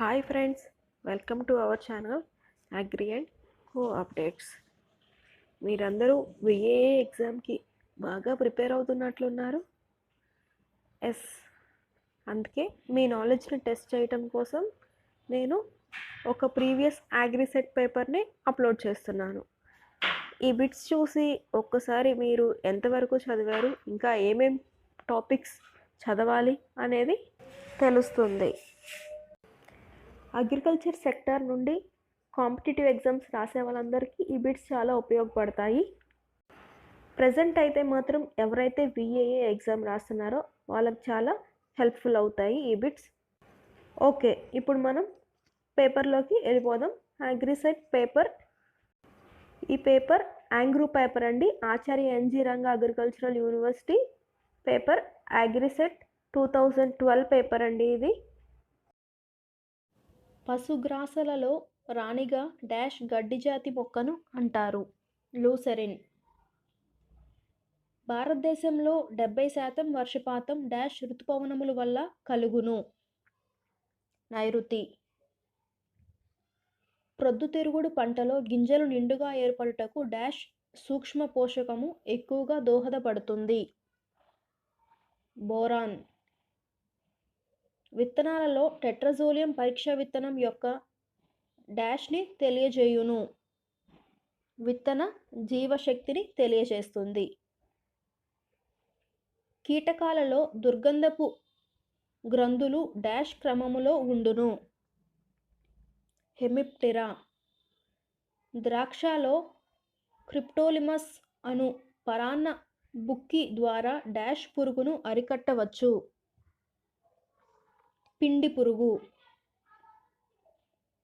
Hi friends, welcome to our channel agri and co updates. మీరందరూ VAA ఎగ్జామ్కి బాగా prepare అవుతున్నట్లున్నారు. Yes, అందుకే మీ నాలెడ్జ్ని టెస్ట్ చేయటం కోసం నేను ఒక ప్రీవియస్ అగ్రిసెట్ పేపర్ని అప్లోడ్ చేస్తున్నాను. ఈ బిట్స్ చూసి ఒక్కసారి మీరు ఎంతవరకు చదివారు, ఇంకా ఏమేం టాపిక్స్ చదవాలి అనేది తెలుస్తుంది. అగ్రికల్చర్ సెక్టార్ నుండి కాంపిటేటివ్ ఎగ్జామ్స్ రాసే వాళ్ళందరికీ ఈ బిట్స్ చాలా ఉపయోగపడతాయి. ప్రజెంట్ అయితే మాత్రం ఎవరైతే విఏఏ ఎగ్జామ్ రాస్తున్నారో వాళ్ళకి చాలా హెల్ప్ఫుల్ అవుతాయి ఈ బిట్స్. ఓకే, ఇప్పుడు మనం పేపర్లోకి వెళ్ళిపోదాం. అగ్రిసెట్ పేపర్, ఈ పేపర్ యాంగ్రూ పేపర్ అండి. Acharya N G Ranga agricultural university paper AGRICET 2012 paper అండి ఇది. పశుగ్రాసాలలో రాణిగా డాష్ గడ్డి జాతి మొక్కను అంటారు. లూసెరిన్. భారతదేశంలో 70% వర్షపాతం డాష్ ఋతుపవనముల వల్ల కలుగును. నైరుతి. ప్రొద్దుతిరుగుడు పంటలో గింజలు నిండుగా ఏర్పడుటకు డాష్ సూక్ష్మ పోషకము ఎక్కువగా దోహదపడుతుంది. బోరాన్. విత్తనాలలో టెట్రాజోలియం పరీక్ష విత్తనం యొక్క డాష్ని తెలియజేయును. విత్తన జీవశక్తిని తెలియజేస్తుంది. కీటకాలలో దుర్గంధపు గ్రంథులు డాష్ క్రమములో ఉండును. హెమిప్టెరా. ద్రాక్షలో క్రిప్టోలిమస్ అను పరాన్న బుక్కి ద్వారా డాష్ పురుగును అరికట్టవచ్చు. పిండి పురుగు.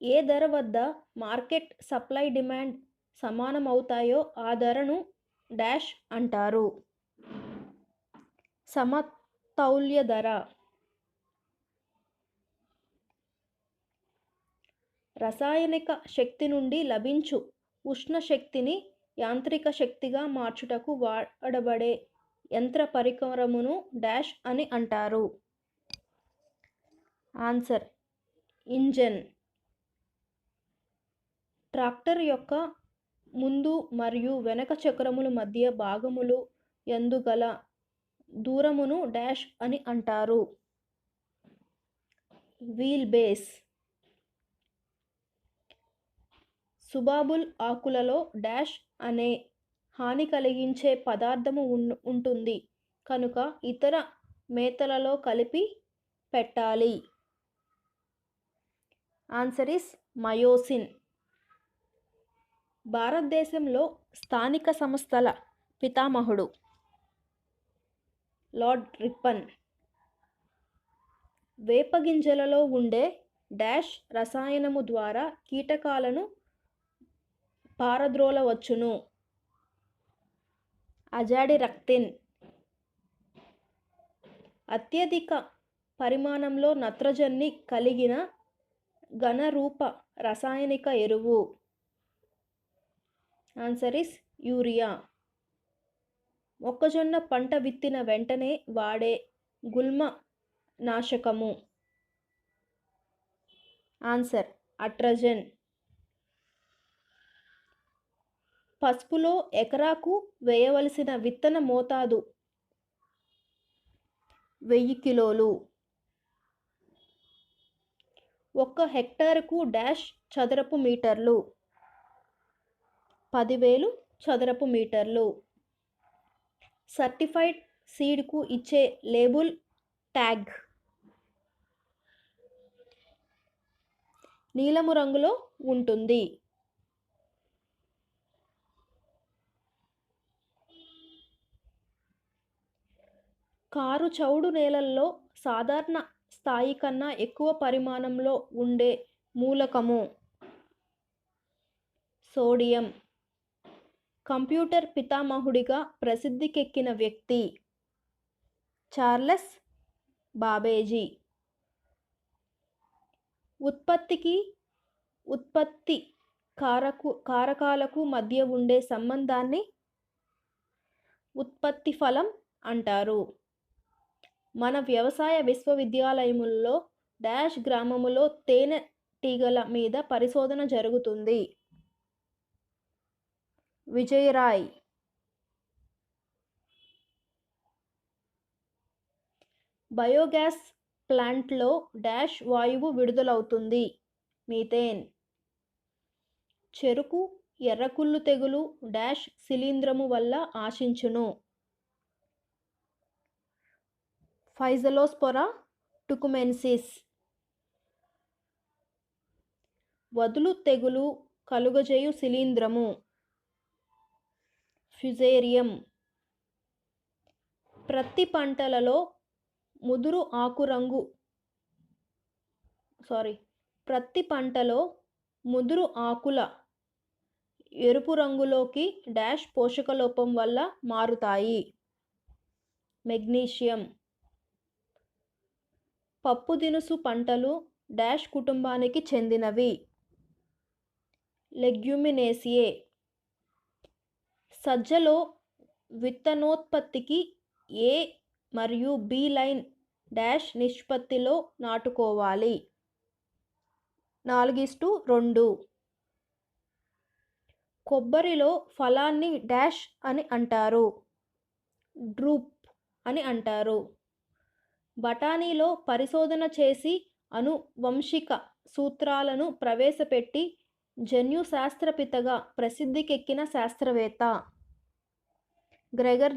ఏ ధర వద్ద మార్కెట్ సప్లై డిమాండ్ సమానమవుతాయో ఆ ధరను డాష్ అంటారు. సమతౌల్య ధర. రసాయనిక శక్తి నుండి లభించు ఉష్ణ శక్తిని యాంత్రిక శక్తిగా మార్చుటకు వాడబడే యంత్ర పరికరమును డాష్ అని అంటారు. Answer engine. ట్రాక్టర్ యొక్క ముందు మరియు వెనక చక్రముల మధ్య భాగములు యందు గల దూరమును డాష్ అని అంటారు. Wheel base. సుబాబుల్ ఆకులలో డాష్ అనే హాని కలిగించే పదార్థము ఉంటుంది కనుక ఇతర మేతలలో కలిపి పెట్టాలి. Answer is myosin. భారతదేశంలో స్థానిక సంస్థల పితామహుడు లార్డ్ రిప్పన్. వేపగింజలలో ఉండే డాష్ రసాయనము ద్వారా కీటకాలను పారద్రోలవచ్చును. అజాడిరక్టిన్. అత్యధిక పరిమాణంలో నత్రజనిని కలిగిన ఘనరూప రసాయనిక ఎరువు. Answer is urea. మొక్కజొన్న పంట విత్తిన వెంటనే వాడే గుల్మ నాశకము. ఆన్సర్ అట్రజన్. పసుపులో ఎకరాకు వేయవలసిన విత్తన మోతాదు 1000 కిలోలు. 1 హెక్టారుకు డాష్ చదరపు మీటర్లు. 10,000 చదరపు మీటర్లు. సర్టిఫైడ్ సీడ్కు ఇచ్చే లేబుల్ ట్యాగ్ నీలము రంగులో ఉంటుంది. కారు చౌడు నేలల్లో సాధారణ స్థాయి కన్నా ఎక్కువ పరిమాణంలో ఉండే మూలకము. సోడియం. కంప్యూటర్ పితామహుడిగా ప్రసిద్ధికెక్కిన వ్యక్తి చార్లెస్ బాబేజీ. ఉత్పత్తికి ఉత్పత్తి కారకాలకు మధ్య ఉండే సంబంధాన్ని ఉత్పత్తి ఫలం అంటారు. మన వ్యవసాయ విశ్వవిద్యాలయములలో డాష్ గ్రామములో తేనె టీగల మీద పరిశోధన జరుగుతుంది. విజయరాయ్. బయోగ్యాస్ ప్లాంట్లో డాష్ వాయువు విడుదలవుతుంది. మీథేన్. చెరుకు ఎర్రకుళ్ళు తెగులు డాష్ శిలీంధ్రము వల్ల ఆశించును. ఫైజలోస్పోరా టుకుమెన్సిస్. వదులు తెగులు కలుగజేయు శిలీంధ్రము. ఫ్యుజేరియం. ప్రత్తి పంటలలో ప్రత్తి పంటలో ముదురు ఆకుల ఎరుపు రంగులోకి డాష్ పోషకలోపం వల్ల మారుతాయి. మెగ్నీషియం. పప్పు దినుసు పంటలు డాష్ కుటుంబానికి చెందినవి. లెగ్యూమినేసియే. సజ్జలో విత్తనోత్పత్తికి ఏ మరియు బి లైన్ డాష్ నిష్పత్తిలో నాటుకోవాలి. 4:2. కొబ్బరిలో ఫలాన్ని డాష్ అని అంటారు. డ్రూప్ అని అంటారు. బఠానీలో పరిశోధన చేసి అనువంశిక సూత్రాలను ప్రవేశపెట్టి జన్యు శాస్త్రపితగా ప్రసిద్ధికెక్కిన శాస్త్రవేత్త. Gregor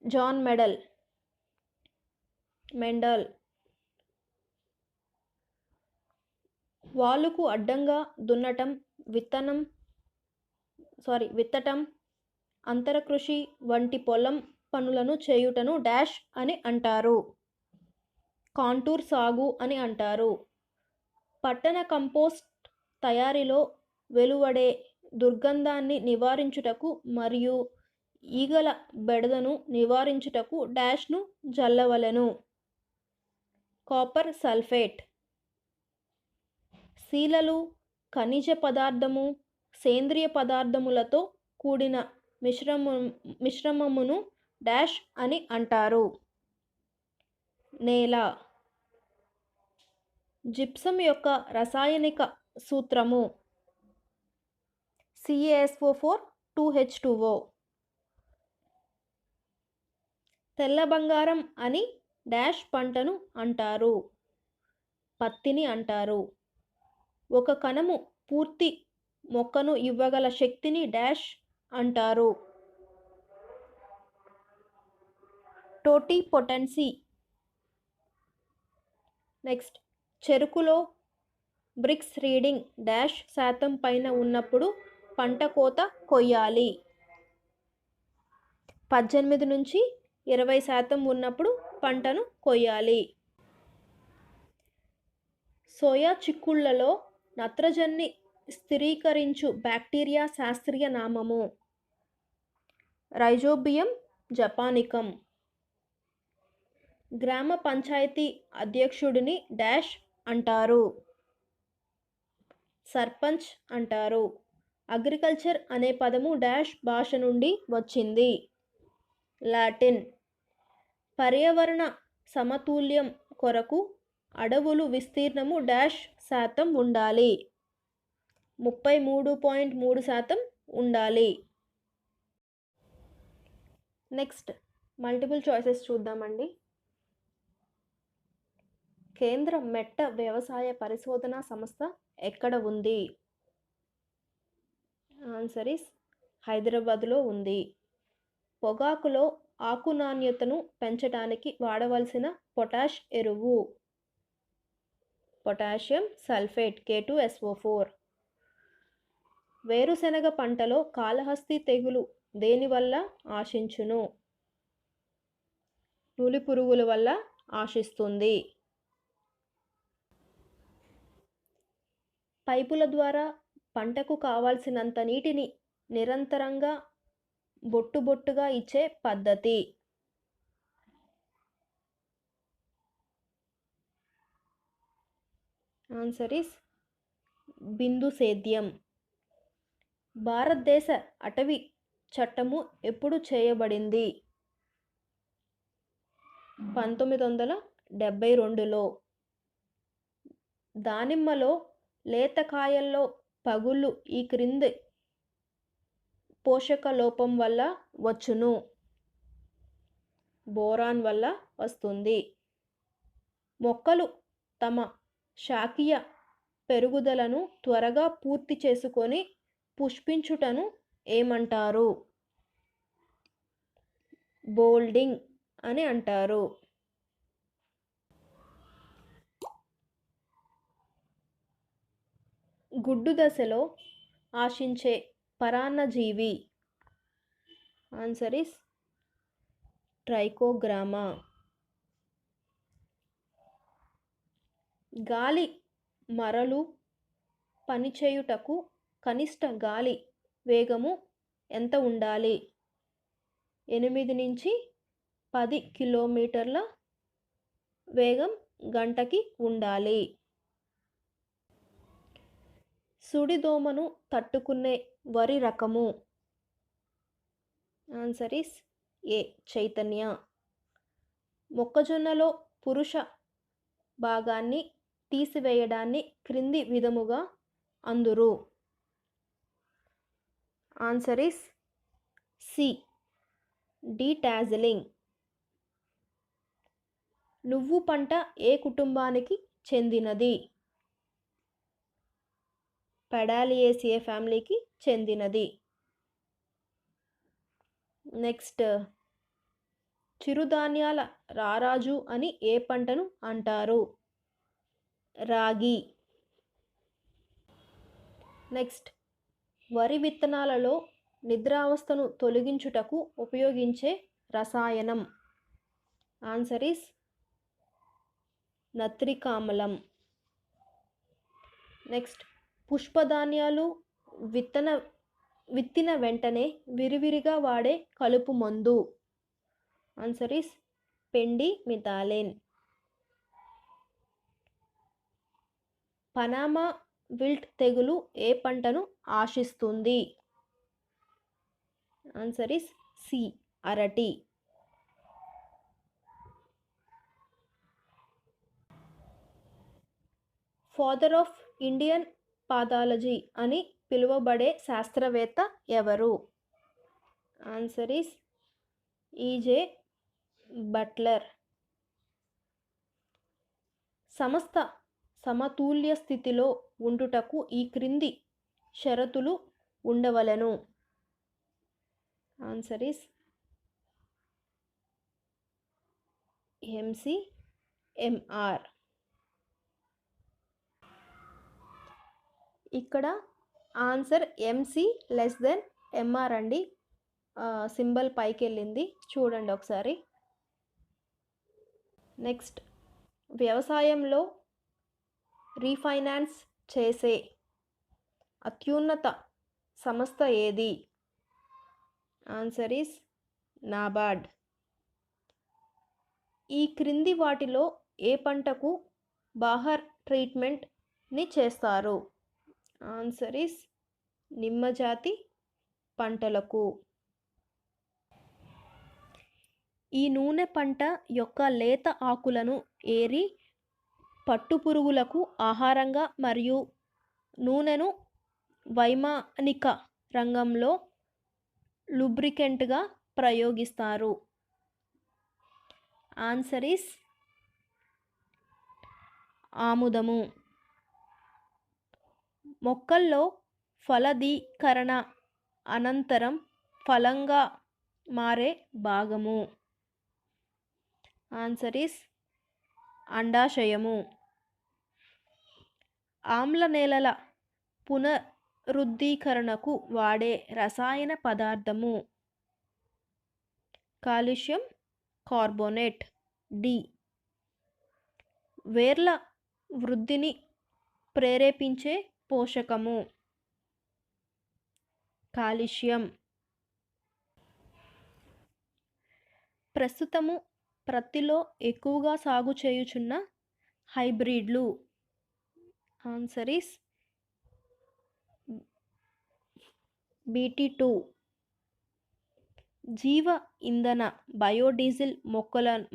John Mendel. వాలుకు అడ్డంగా దున్నటం, విత్తటం, అంతరకృషి వంటి పొలం పనులను చేయుటను డాష్ అని అంటారు. కాంటూర్ సాగు అని అంటారు. పట్టణ కంపోస్ట్ తయారీలో వెలువడే దుర్గంధాన్ని నివారించుటకు మరియు ఈగల బెడదను నివారించుటకు డాష్ను జల్లవలెను. Copper sulphate. శీలలు ఖనిజ పదార్థము సేంద్రియ పదార్థములతో కూడిన మిశ్రమమును డాష్ అని అంటారు. నేల. జిప్సం యొక్క రసాయనిక సూత్రము CaSO4 2H2O. తెల్ల బంగారం అని డాష్ పంటను అంటారు. పత్తిని అంటారు. ఒక కణము పూర్తి మొక్కను ఇవ్వగల శక్తిని డాష్ అంటారు. టోటిపోటెన్సీ. నెక్స్ట్, చెరుకులో బ్రిక్స్ రీడింగ్ డాష్ శాతం పైన ఉన్నప్పుడు పంట కోత కొయ్యాలి. 18 నుంచి 20% ఉన్నప్పుడు పంటను కొయ్యాలి. సోయా చిక్కుళ్లలో నత్రజనిని స్థిరీకరించు బ్యాక్టీరియా శాస్త్రీయ నామము. Rhizobium japonicum. గ్రామ పంచాయతీ అధ్యక్షుడిని డాష్ అంటారు. సర్పంచ్ అంటారు. అగ్రికల్చర్ అనే పదము డాష్ భాష నుండి వచ్చింది. లాటిన్. పర్యావరణ సమతుల్యం కొరకు అడవులు విస్తీర్ణము డాష్ శాతం ఉండాలి. 33.3% ఉండాలి. నెక్స్ట్, మల్టిపుల్ చాయిసెస్ చూద్దామండి. కేంద్ర మెట్ట వ్యవసాయ పరిశోధనా సంస్థ ఎక్కడ ఉంది? ఆన్సర్ ఈస్ హైదరాబాద్లో ఉంది. పొగాకులో ఆకు నాణ్యతను పెంచడానికి వాడవలసిన పొటాష్ ఎరువు. Potassium sulphate K2SO4. వేరుశెనగ పంటలో కాళహస్తి తెగులు దేనివల్ల ఆశించును? నులి పురుగుల వల్ల ఆశిస్తుంది. పైపుల ద్వారా పంటకు కావాల్సినంత నీటిని నిరంతరంగా బొట్టుగా ఇచ్చే పద్ధతి. ఆన్సర్ ఈస్ బిందు సేద్యం. భారతదేశ అటవీ చట్టము ఎప్పుడు చేయబడింది? 1972లో. దానిమ్మలో లేత కాయల్లో పగుళ్ళు ఈ క్రింది పోషక లోపం వల్ల వచ్చును. బోరాన్ వల్ల వస్తుంది. మొక్కలు తమ శాఖీయ పెరుగుదలను త్వరగా పూర్తి చేసుకొని పుష్పించుటను ఏమంటారు? బోల్డింగ్ అని అంటారు. గుడ్డు దశలో ఆశించే పరాన్నజీవి. Answer is Trichogramma. గాలి మరలు పనిచేయుటకు కనిష్ట గాలి వేగము ఎంత ఉండాలి? 8 నుంచి 10 కిలోమీటర్ల వేగం గంటకి ఉండాలి. సుడిదోమను తట్టుకునే వరి రకము. Answer is A Chaitanya. మొక్కజొన్నలో పురుష భాగాన్ని తీసివేయడాన్ని క్రింది విధముగా అందురు. Answer is C detasseling. నువ్వు పంట ఏ కుటుంబానికి చెందినది? పెడాలియేసియే ఫ్యామిలీకి చెందినది. నెక్స్ట్, చిరుధాన్యాల రారాజు అని ఏ పంటను అంటారు? రాగి. నెక్స్ట్, వరి విత్తనాలలో నిద్రావస్థను తొలగించుటకు ఉపయోగించే రసాయనం. ఆన్సర్ ఇస్ నత్రికామ్లం. నెక్స్ట్, పుష్పధాన్యాలు విత్తిన వెంటనే విరివిరిగా వాడే కలుపు మందు. Answer is pendimethalin. Panama wilt తెగులు ఏ పంటను ఆశిస్తుంది? ఆన్సర్ ఇస్ సి అరటి. ఫాదర్ ఆఫ్ ఇండియన్ పాథాలజీ అని పిలువబడే శాస్త్రవేత్త ఎవరు? Answer is E J Butler. సమస్త సమతుల్య స్థితిలో ఉండుటకు ఈ క్రింది షరతులు ఉండవలెను. Answer is MCMR. ఇక్కడ ఆన్సర్ MC<MR అండి. సింబల్ పైకి వెళ్ళింది, చూడండి ఒకసారి. నెక్స్ట్, వ్యవసాయంలో రీఫైనాన్స్ చేసే అత్యున్నత సంస్థ ఏది? Answer is NABARD. ఈ క్రింది వాటిలో ఏ పంటకు బాహర్ ట్రీట్మెంట్ని చేస్తారు? ఆన్సర్ ఇస్ నిమ్మజాతి పంటలకు. ఈ నూనె పంట యొక్క లేత ఆకులను ఏరి పట్టుపురుగులకు ఆహారంగా మరియు నూనెను వైమానిక రంగంలో లూబ్రికెంట్గా ప్రయోగిస్తారు. Answer is ఆముదము. మొక్కల్లో ఫలదీకరణ అనంతరం ఫలంగా మారే భాగము. ఆన్సర్ ఇస్ అండాశయము. ఆమ్ల నేలల పునరుద్ధీకరణకు వాడే రసాయన పదార్థము. Calcium carbonate. డి. వేర్ల వృద్ధిని ప్రేరేపించే పోషకము. కాల్షియం. ప్రస్తుతము ప్రత్తిలో ఎక్కువగా సాగు చేయుచున్న హైబ్రిడ్లు. Answer is BT2. జీవ ఇంధన బయోడీజిల్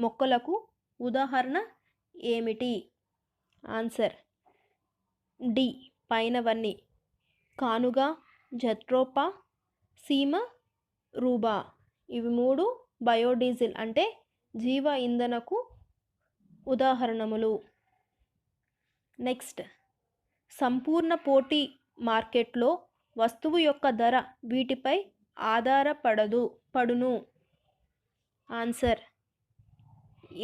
మొక్కలకు ఉదాహరణ ఏమిటి? ఆన్సర్ డి పైనవన్నీ కానుగ, జట్రోపా, సీమ, రూబా. ఇవి 3 బయోడీజిల్ అంటే జీవ ఇంధనకు ఉదాహరణములు. నెక్స్ట్, సంపూర్ణ పోటీ మార్కెట్లో వస్తువు యొక్క ధర వీటిపై పడును. Answer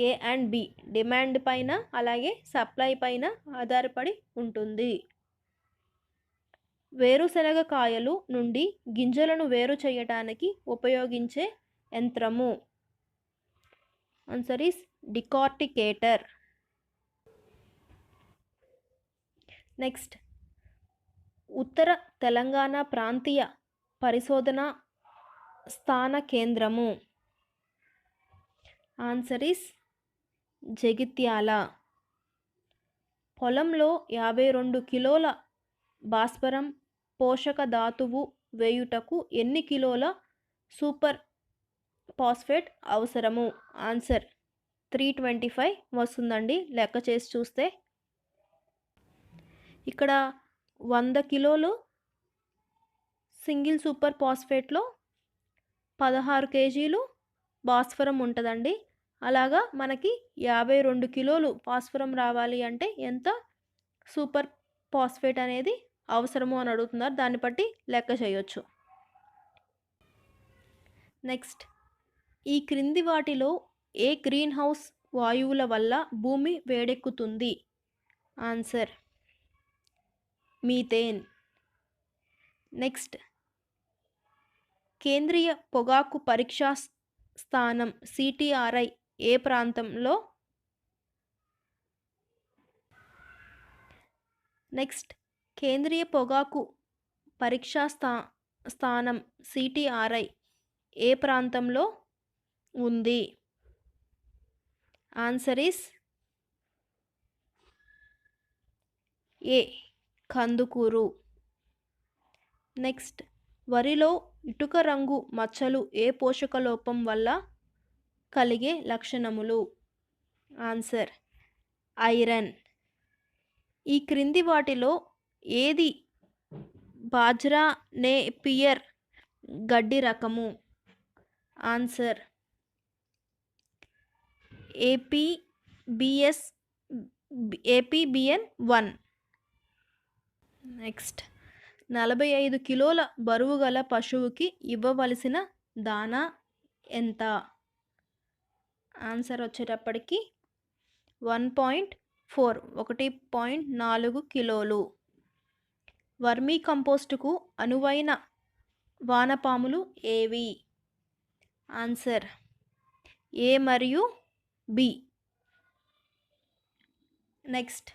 A and B. Demand పైన అలాగే సప్లై పైన ఆధారపడి ఉంటుంది. వేరుశనగ కాయలు నుండి గింజలను వేరు చేయడానికి ఉపయోగించే యంత్రము. Answer is decorticator. నెక్స్ట్, ఉత్తర తెలంగాణ ప్రాంతీయ పరిశోధన స్థాన కేంద్రము. Answer is Jagtial. పొలంలో 52 కిలోల భాస్వరం పోషక ధాతువు వేయుటకు ఎన్ని కిలోల సూపర్ ఫాస్ఫేట్ అవసరము? ఆన్సర్ 325 వస్తుందండి లెక్క చేసి చూస్తే. ఇక్కడ 100 కిలోలు సింగిల్ సూపర్ ఫాస్ఫేట్లో 16 కేజీలు భాస్వరం ఉంటుందండి. అలాగా మనకి 52 కిలోలు భాస్వరం రావాలి అంటే ఎంత సూపర్ ఫాస్ఫేట్ అనేది అవసరము అని అడుగుతున్నారు. దాన్ని బట్టి లెక్క చేయొచ్చు. నెక్స్ట్, ఈ క్రింది వాటిలో ఏ గ్రీన్ హౌస్ వాయువుల వల్ల భూమి వేడెక్కుతుంది? Answer methane. నెక్స్ట్, కేంద్రీయ పొగాకు పరీక్షా స్థానం CTRI ఏ ప్రాంతంలో? నెక్స్ట్, కేంద్రీయ పొగాకు పరీక్షా స్థానం CTRI ఏ ప్రాంతంలో ఉంది? Answer is a Kandukur. Next, వరిలో ఇటుక రంగు మచ్చలు ఏ పోషక లోపం వల్ల కలిగే లక్షణములు? Answer iron. ఈ క్రింది వాటిలో ఏది బాజ్రా నేపియర్ గడ్డి రకము? Answer APBN 1. నెక్స్ట్, 45 కిలోల బరువు గల పశువుకి ఇవ్వవలసిన దానా ఎంత? ఆన్సర్ వచ్చేటప్పటికి 1.4 కిలోలు. వర్మీ కంపోస్టుకు అనువైన వానపాములు ఏవి? ఆన్సర్ ఏ మరియు బి. నెక్స్ట్,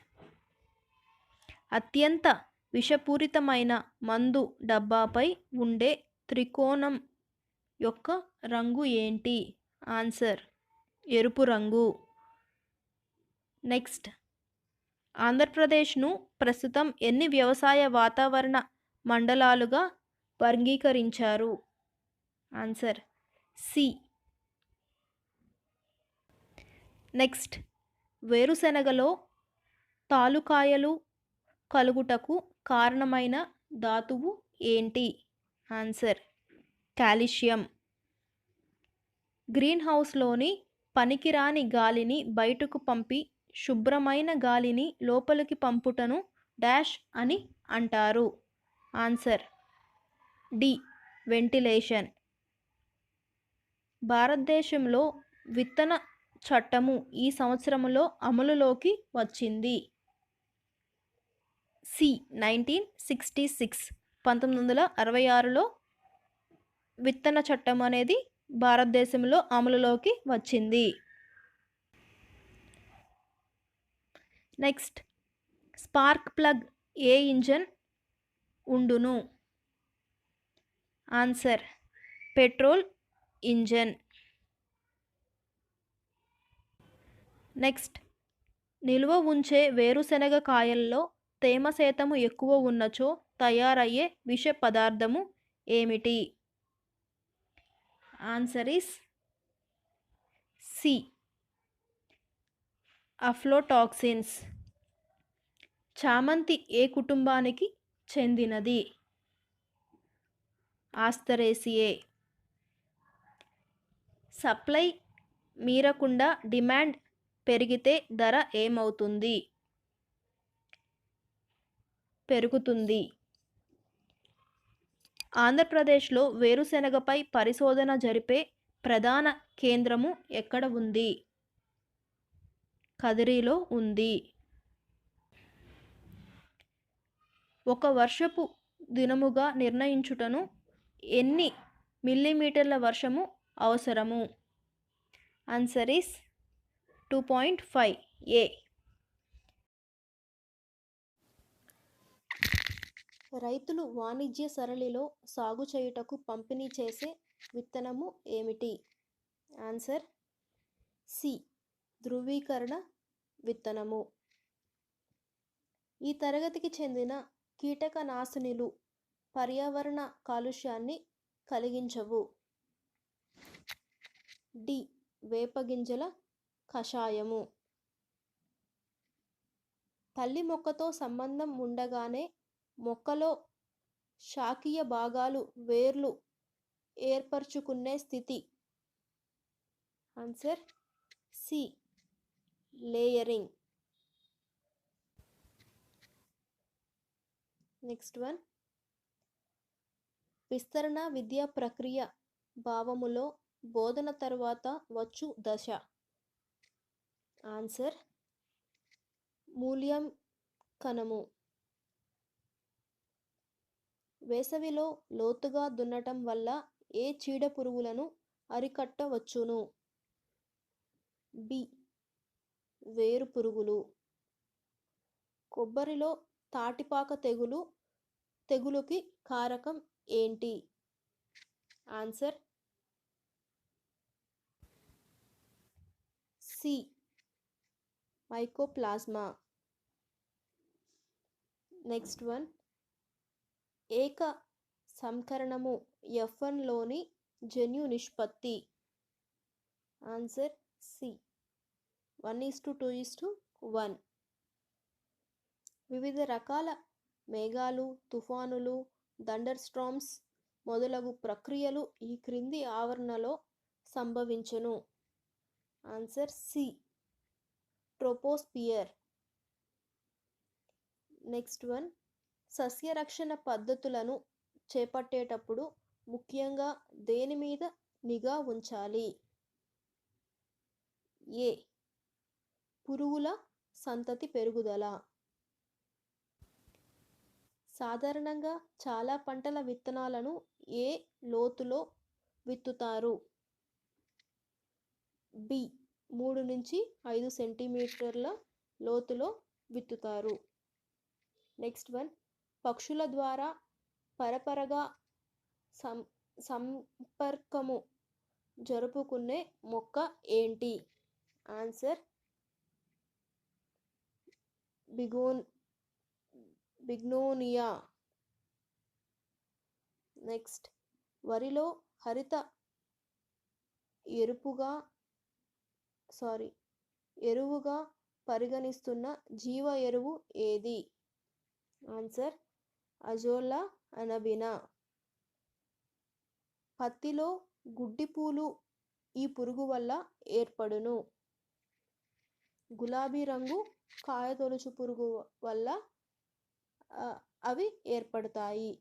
అత్యంత విషపూరితమైన మందు డబ్బాపై ఉండే త్రికోణం యొక్క రంగు ఏంటి? ఆన్సర్ ఎరుపు రంగు. నెక్స్ట్, ఆంధ్రప్రదేశ్ను ప్రస్తుతం ఎన్ని వ్యవసాయ వాతావరణ మండలాలుగా వర్గీకరించారు? Answer C. నెక్స్ట్, వేరుశెనగలో తాలుకాయలు కలుగుటకు కారణమైన ధాతువు ఏంటి? Answer calcium. గ్రీన్ హౌస్లోని పనికిరాని గాలిని బయటకు పంపి శుభ్రమైన గాలిని లోపలికి పంపుటను డాష్ అని అంటారు? Answer D ventilation. భారతదేశంలో విత్తన చట్టము ఈ సంవత్సరంలో అమలులోకి వచ్చింది? సి 1966. 1966లో విత్తన చట్టం అనేది భారతదేశంలో అమలులోకి వచ్చింది. నెక్స్ట్, స్పార్క్ ప్లగ్ ఏ ఇంజన్ ఉండును? Answer petrol engine. నెక్స్ట్, నిల్వ ఉంచే వేరుశెనగ కాయల్లో తేమ శాతము ఎక్కువ ఉన్నచో తయారయ్యే విష పదార్థము ఏమిటి? Answer is C aflatoxins. చామంతి ఏ కుటుంబానికి చెందినది? ఆస్తరేసియే. సప్లై మీరకుండా డిమాండ్ పెరిగితే ధర ఏమవుతుంది? పెరుగుతుంది. ఆంధ్రప్రదేశ్లో వేరుశెనగపై పరిశోధన జరిపే ప్రధాన కేంద్రము ఎక్కడ ఉంది? కదిరిలో ఉంది. ఒక వర్షపు దినముగా నిర్ణయించుటను ఎన్ని మిల్లీమీటర్ల వర్షము అవసరము? Answer is 2.5 A. రైతులు వాణిజ్య సరళిలో సాగు చేయుటకు పంపిణీ చేసే విత్తనము ఏమిటి? Answer C. ధృవీకరణ విత్తనము. ఈ తరగతికి చెందిన కీటకనాశినులు పర్యావరణ కాలుష్యాన్ని కలిగించవు. డి. వేపగింజల కషాయము. తల్లి మొక్కతో సంబంధం ఉండగానే మొక్కలో శాఖీయ భాగాలు వేర్లు ఏర్పరచుకునే స్థితి. Answer C. Layering. Next one. విస్తరణ విద్యా ప్రక్రియ భావములో బోధన తర్వాత వచ్చు దశ. ఆన్సర్ మూల్యాంకనము. వేసవిలో లోతుగా దున్నటం వల్ల ఏ చీడ పురుగులను అరికట్టవచ్చును? బి. వేరు పురుగులు. కొబ్బరిలో తాటిపాక తెగులుకి కారకం ఏంటి? Answer C. Mycoplasma. Next one. ఏక సంకరణము F1లోని జన్యు నిష్పత్తి. Answer C. 1:2:1. వివిధ రకాల మేఘాలు, తుఫానులు, థండర్ స్టార్మ్స్ మొదలగు ప్రక్రియలు ఈ క్రింది ఆవరణలో సంభవించును. Answer C. Troposphere. Next one. సస్యరక్షణ పద్ధతులను చేపట్టేటప్పుడు ముఖ్యంగా దేని మీద నిఘా ఉంచాలి? ఏ. పురుగుల సంతతి పెరుగుదల. సాధారణంగా చాలా పంటల విత్తనాలను ఏ లోతులో విత్తుతారు? బి. 3 నుంచి 5 సెంటీమీటర్ల లోతులో విత్తుతారు. Next one. పక్షుల ద్వారా పరపరగా సంపర్కము జరుపుకునే మొక్క ఏంటి? ఆన్సర్ బిగ్నోనియా. నెక్స్ట్. వరిలో హరిత ఎరువుగా పరిగణిస్తున్న జీవ ఎరువు ఏది? Answer azolla అనబినా. పత్తిలో గుడ్డిపూలు ఈ పురుగు వల్ల ఏర్పడును. గులాబీ రంగు కాయతొలుచు పురుగు వల్ల అవి ఏర్పడతాయి.